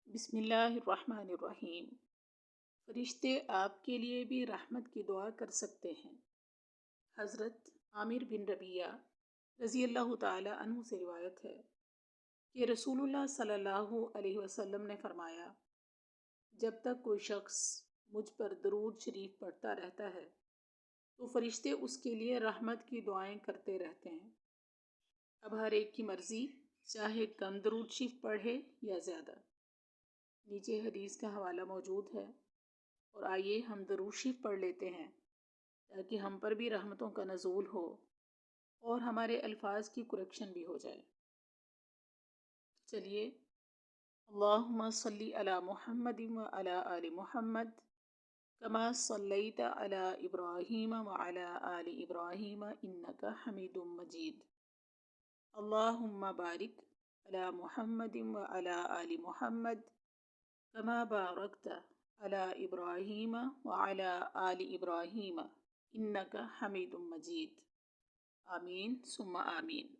بسم اللہ الرحمن الرحیم۔ فرشتے آپ کے لیے بھی رحمت کی دعا کر سکتے ہیں۔ حضرت عامر بن ربیعہ رضی اللہ تعالی عنہ سے روایت ہے کہ رسول اللہ صلی اللہ علیہ وسلم نے فرمایا، جب تک کوئی شخص مجھ پر درود شریف پڑھتا رہتا ہے تو فرشتے اس کے لیے رحمت کی دعائیں کرتے رہتے ہیں۔ اب ہر ایک کی مرضی، چاہے کم درود شریف پڑھے یا زیادہ۔ نیچے حدیث کا حوالہ موجود ہے، اور آئیے ہم درود شریف پڑھ لیتے ہیں تاکہ ہم پر بھی رحمتوں کا نزول ہو اور ہمارے الفاظ کی کریکشن بھی ہو جائے۔ چلیے، اللہم صلی علی محمد وعلی آل محمد کما صلیت علی ابراہیم وعلی آل ابراہیم انک حمید مجید۔ اللہم بارک علی محمد وعلی آل محمد کما بارکت علی ابراہیم وعلی آل ابراہیم انک حمید مجید۔ آمین ثم آمین۔